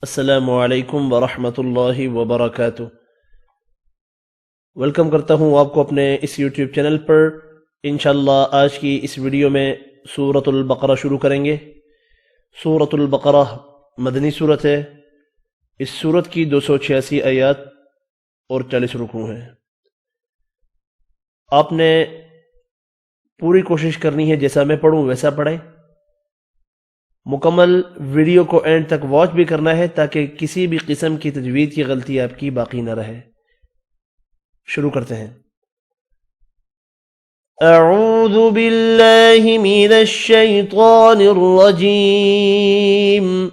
السلام علیکم ورحمۃ اللہ وبرکاتہ۔ ویلکم کرتا ہوں آپ کو اپنے اس یوٹیوب چینل پر۔ انشاءاللہ آج کی اس ویڈیو میں سورۃ البقرہ شروع کریں گے۔ سورۃ البقرہ مدنی سورت ہے۔ اس سورت کی 286 آیات اور 40 رکوع ہیں۔ آپ نے پوری کوشش کرنی ہے جیسا میں پڑھوں ویسا پڑھیں۔ مکمل ویڈیو کو اینڈ تک واچ بھی کرنا ہے تاکہ کسی بھی قسم کی تجوید کی غلطی آپ کی باقی نہ رہے۔ شروع کرتے ہیں۔ اعوذ باللہ من الشیطان الرجیم،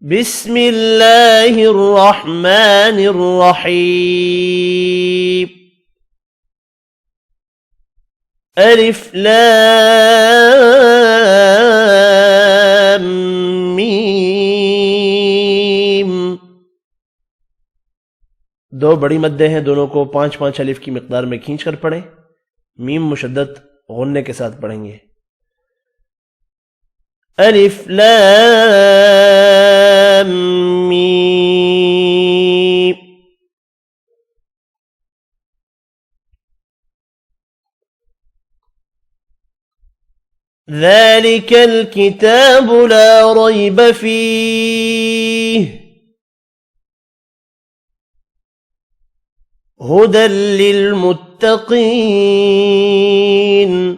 بسم اللہ الرحمن الرحیم، الف لام میم۔ دو بڑی مدیں ہیں، دونوں کو 5 الف کی مقدار میں کھینچ کر پڑھیں۔ میم مشدد غنے کے ساتھ پڑھیں گے۔ الف لام میم۔ ذلك الكتاب لا ريب فيه هدى للمتقين۔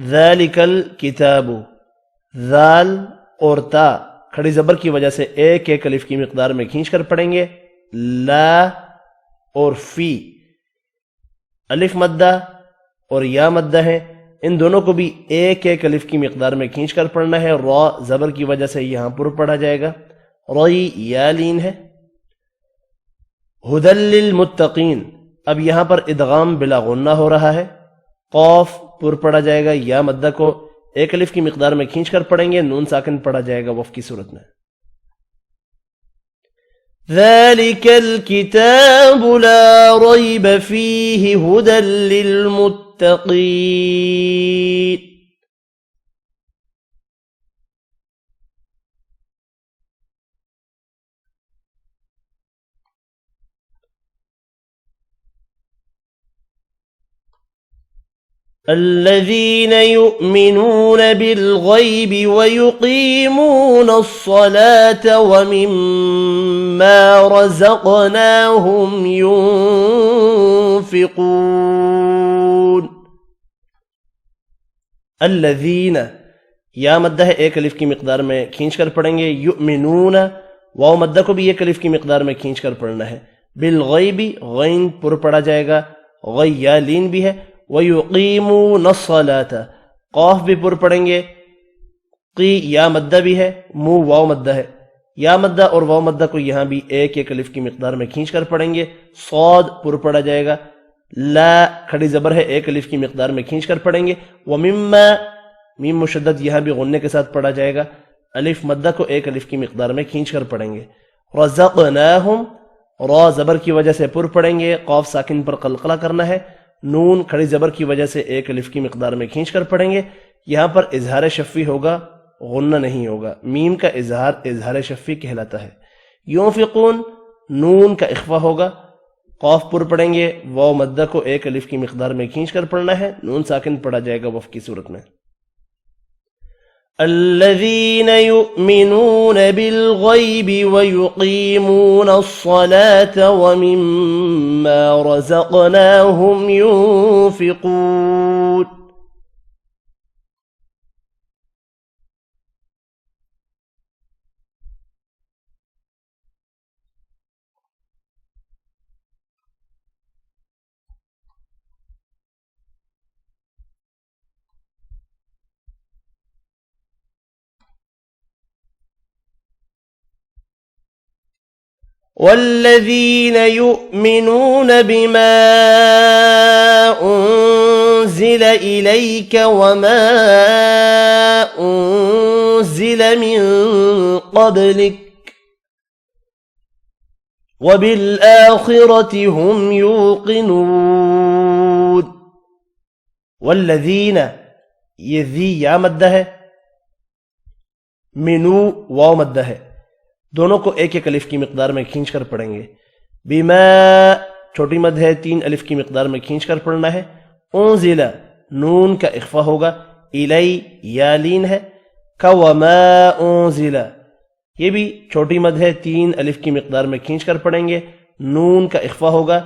ذلك الكتاب، ذال اور تا کھڑی زبر کی وجہ سے ایک ایک الف کی مقدار میں کھینچ کر پڑھیں گے۔ لا اور فی الف مدہ اور یا مدہ ہے، ان دونوں کو بھی ایک ایک الف کی مقدار میں کھینچ کر پڑھنا ہے۔ را زبر کی وجہ سے یہاں پر پڑھا جائے گا۔ روئی یا لین ہے۔ ہدی للمتقین، اب یہاں پر ادغام بلا غنہ ہو رہا ہے۔ قاف پر پڑھا جائے گا، یا مدہ کو ایک الف کی مقدار میں کھینچ کر پڑھیں گے، نون ساکن پڑھا جائے گا وقف کی صورت میں۔ ذلك الكتاب لا ريب فيه هدى للمتقين۔ الذين يؤمنون بالغيب ويقيمون الصلاة ومما رزقناهم ينفقون۔ الذين یا مدہ ہے، ایک الف کی مقدار میں کھینچ کر پڑھیں گے۔ یؤمنون واو مدہ کو بھی ایک الف کی مقدار میں کھینچ کر پڑھنا ہے۔ بالغیب غین پر پڑھا جائے گا، غیالین بھی ہے۔ وَيُقِيمُونَ الصَّلَاةَ قاف بھی پر پڑھیں گے۔ قی یا مدہ بھی ہے، مو واو مدہ ہے۔ یا مدہ اور واو مدہ کو یہاں بھی ایک ایک الف کی مقدار میں کھینچ کر پڑھیں گے۔ صاد پر پڑھا جائے گا۔ لا کھڑی زبر ہے، ایک الف کی مقدار میں کھینچ کر پڑھیں گے۔ وَمِمَّا میم مشدد یہاں بھی غنے کے ساتھ پڑھا جائے گا۔ الف مدہ کو ایک الف کی مقدار میں کھینچ کر پڑھیں گے۔ رَزَقْنَاهُمْ را زبر کی وجہ سے پر پڑھیں گے، قاف ساکن پر قلقلہ کرنا ہے۔ نون کھڑی زبر کی وجہ سے ایک الف کی مقدار میں کھینچ کر پڑھیں گے۔ یہاں پر اظہار شفی ہوگا، غنہ نہیں ہوگا۔ میم کا اظہار شفی کہلاتا ہے۔ ينفقون نون کا اخفا ہوگا، قاف پر پڑھیں گے۔ واو مدہ کو ایک الف کی مقدار میں کھینچ کر پڑھنا ہے، نون ساکن پڑھا جائے گا وقف کی صورت میں۔ الذين يؤمنون بالغيب ويقيمون الصلاة ومما رزقناهم ينفقون۔ والذين يؤمنون بما أنزل إليك وما أنزل من قبلك وبالآخرة هم يوقنون۔ والذین یہ ذی یا مدہ ہے، منو واو مدہ ہے، دونوں کو ایک ایک الف کی مقدار میں کھینچ کر پڑھیں گے۔ بما چھوٹی مد ہے، 3 الف کی مقدار میں کھینچ کر پڑھنا ہے۔ انزل نون کا اخفا ہوگا، الی یا لین ہے۔ وما انزل یہ بھی چھوٹی مد ہے، 3 الف کی مقدار میں کھینچ کر پڑھیں گے، نون کا اخفا ہوگا۔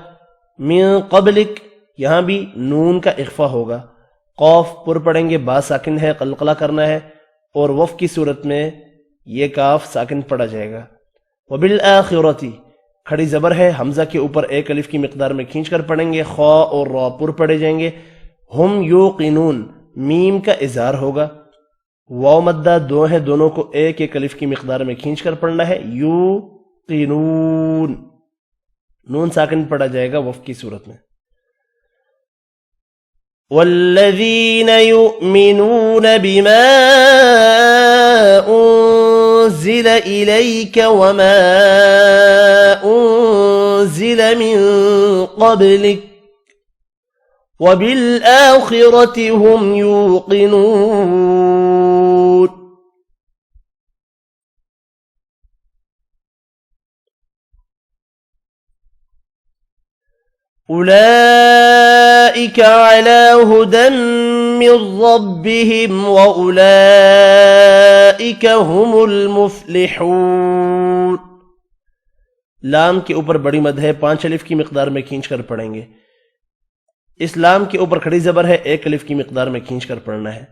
من قبلک یہاں بھی نون کا اخفا ہوگا، قوف پر پڑھیں گے، با ساکن ہے، قلقلہ کرنا ہے، اور وف کی صورت میں یہ کاف ساکن پڑا جائے گا۔ وبالآخرۃ کھڑی زبر ہے، حمزہ کے اوپر 1 الف کی مقدار میں کھینچ کر پڑھیں گے، خا اور را پر پڑھے جائیں گے۔ ہم یوقنون میم کا اظہار ہوگا، واو مدہ 2 ہیں، دونوں کو 1 الف کی مقدار میں کھینچ کر پڑھنا ہے، یوقنون نون ساکن پڑا جائے گا وف کی صورت میں۔ والذین یؤمنون بما انزل الیک وما انزل من قبلک وبالآخرۃ هم یوقنون۔ أولئك على هدى من ربهم وأولئك هم المفلحون۔ لام کے اوپر بڑی مد ہے، 5 الف کی مقدار میں کھینچ کر پڑھیں گے۔ اس لام کے اوپر کھڑی زبر ہے، 1 الف کی مقدار میں کھینچ کر پڑھنا ہے۔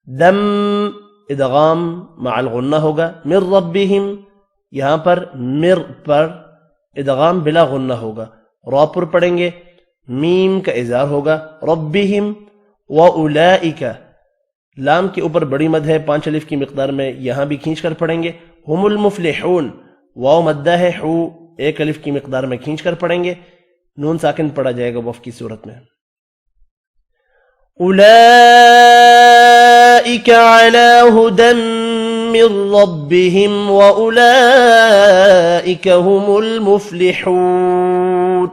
دم ادغام مع الغنہ ہوگا، من ربهم یہاں پر مر پر ادغام بلا غنہ ہوگا، را پر پڑھیں گے، میم کا اظہار ہوگا، ربہم وَأُولَئِكَ لام کے اوپر بڑی مد ہے، 5 الف کی مقدار میں یہاں بھی کھینچ کر پڑھیں گے۔ ہم المفلحون واو مدہ ہے، حو 1 الف کی مقدار میں کھینچ کر پڑھیں گے، نون ساکن پڑھا جائے گا وف کی صورت میں۔ أولئك على هدى من ربهم وأولئك هم المفلحون۔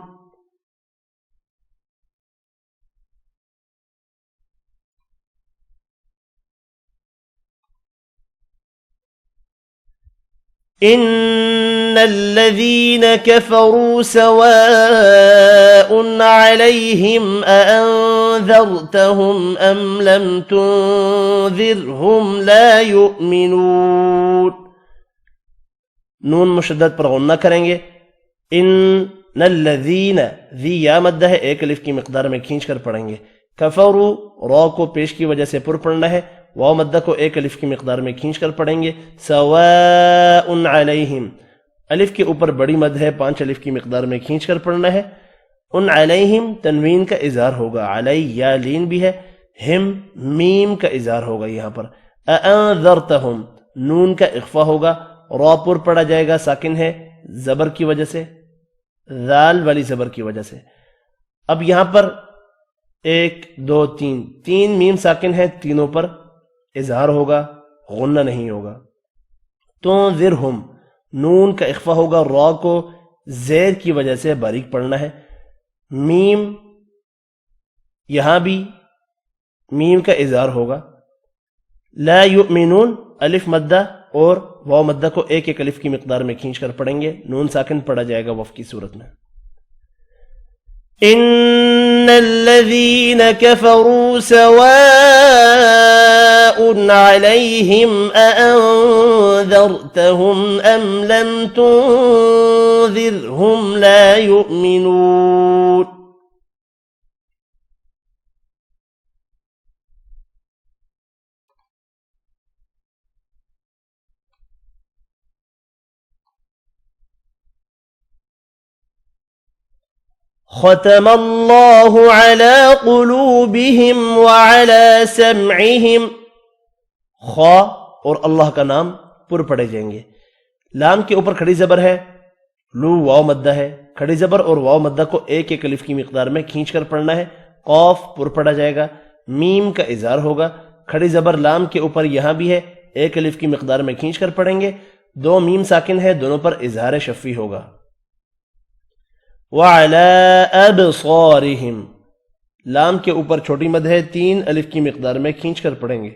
إن الذين كفروا سواء عليهم أأنذرتهم أم لم تنذرهم لا يؤمنون۔ نون مشدد پر غنہ کریں گے۔ ان الذین ذی یا مدہ ہے، 1 الف کی مقدار میں کھینچ کر پڑھیں گے۔ کفروا را کو پیش کی وجہ سے پر پڑھنا ہے، واو مدہ کو 1 الف کی مقدار میں کھینچ کر پڑھیں گے۔ سواء علیہم الف کے اوپر بڑی مد ہے، 5 الف کی مقدار میں کھینچ کر پڑھنا ہے۔ ان علیہم تنوین کا اظہار ہوگا، علی یا لین بھی ہے، ہم میم کا اظہار ہوگا یہاں پر۔ اانذرتہم نون کا اخفا ہوگا، را پر پڑھا جائے گا، ساکن ہے زبر کی وجہ سے، ذال والی زبر کی وجہ سے۔ اب یہاں پر 1 2 3 میم ساکن ہے، تینوں پر اظہار ہوگا، غنہ نہیں ہوگا۔ تنذرہم نون کا اخفا ہوگا، را کو زیر کی وجہ سے باریک پڑھنا ہے، میم یہاں بھی میم کا اظہار ہوگا۔ لا یؤمنون الف مدہ اور واو مدہ کو 1 الف کی مقدار میں کھینچ کر پڑھیں گے، نون ساکن پڑھا جائے گا وف کی صورت میں۔ ان الذين كفروا سواء عليهم أأنذرتهم أم لم تنذرهم لا يؤمنون۔ ختم اللہ علی قلوبہم وعلی سمعہم، خا اور اللہ کا نام پر پڑھے جائیں گے۔ لام کے اوپر کھڑی زبر ہے، لو واو مدہ ہے، کھڑی زبر اور واو مدہ کو 1 الف کی مقدار میں کھینچ کر پڑھنا ہے، قاف پر پڑھا جائے گا، میم کا اظہار ہوگا، کھڑی زبر لام کے اوپر یہاں بھی ہے، 1 الف کی مقدار میں کھینچ کر پڑھیں گے، 2 میم ساکن ہے، دونوں پر اظہار شفی ہوگا۔ وَعَلَىٰ أَبْصَارِهِمْ لام کے اوپر چھوٹی مد ہے، 3 الف کی مقدار میں کھینچ کر پڑھیں گے،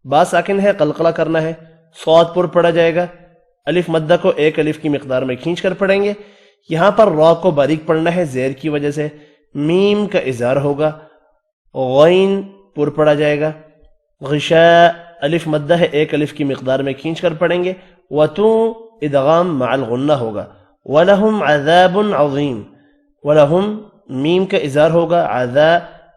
با ساکن ہے، قلقلہ کرنا ہے، صاد پر پڑھا جائے گا، الف مدہ کو ایک الف کی مقدار میں کھینچ کر پڑھیں گے۔ یہاں پر را کو باریک پڑھنا ہے زیر کی وجہ سے، میم کا اظہار ہوگا، غین پر پڑھا جائے گا، غشاء الف مدہ ہے ایک الف کی مقدار میں کھینچ کر پڑھیں گے، وتو ادغام مع الغنہ ہوگا، وَلَهُمْ عَذَابٌ عَظِيمٌ، وَلَهُمْ میم کا اظہار ہوگا، عذا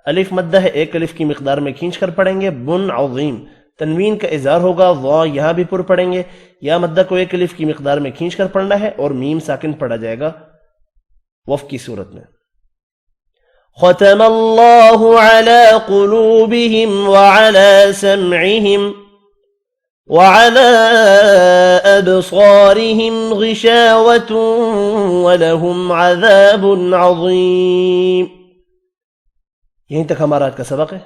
الف مدہ ہے ایک الف کی مقدار میں کھینچ کر پڑھیں گے، بن عظیم تنوین کا اظہار ہوگا، وا یہاں بھی پر پڑھیں گے، یا مدہ کو ایک الف کی مقدار میں کھینچ کر پڑھنا ہے، اور میم ساکن پڑھا جائے گا وف کی صورت میں۔ ختم اللہ علی قلوبہم وعلی سمعہم وعلى أبصارهم غشاوة ولهم عذاب عظيم۔ یہیں تک ہمارا آج کا سبق ہے۔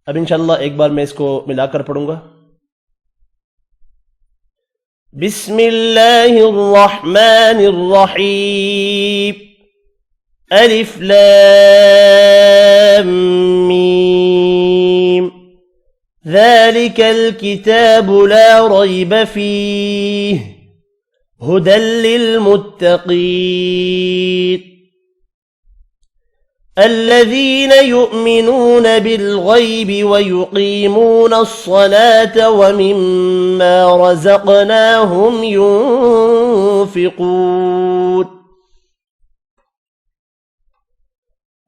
اب انشاءاللہ ایک بار میں اس کو ملا کر پڑھوں گا۔ بسم اللہ الرحمن الرحیم، الف لام میم، ذلك الكتاب لا ريب فيه هدى للمتقين الذين يؤمنون بالغيب ويقيمون الصلاة ومما رزقناهم ينفقون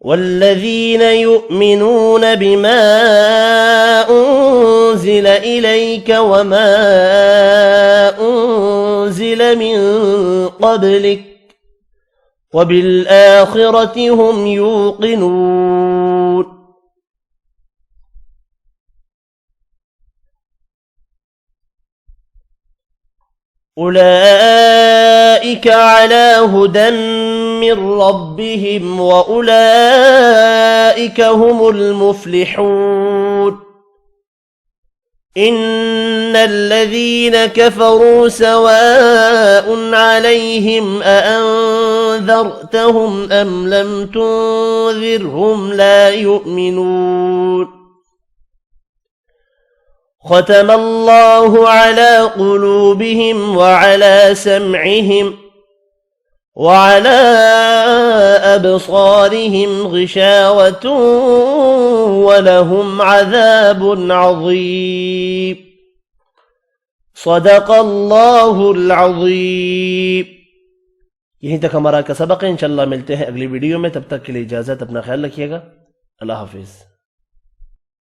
والذين يؤمنون بما أنزل إليك وما أنزل من قبلك وبالآخرة هم يوقنون أولئك على هدى من ربهم وأولئك هم المفلحون إن الذين كفروا سواء عليهم أأنذرتهم أم لم تنذرهم لا يؤمنون ختم الله على قلوبهم وعلى سمعهم وعلى أبصارهم غشاوة ولهم عذاب عظيم صدق اللہ العظیم۔ یہیں تک ہمارا کا سبق ہے، انشاءاللہ ملتے ہیں اگلی ویڈیو میں، تب تک کے لیے اجازت، اپنا خیال رکھیے گا، اللہ حافظ۔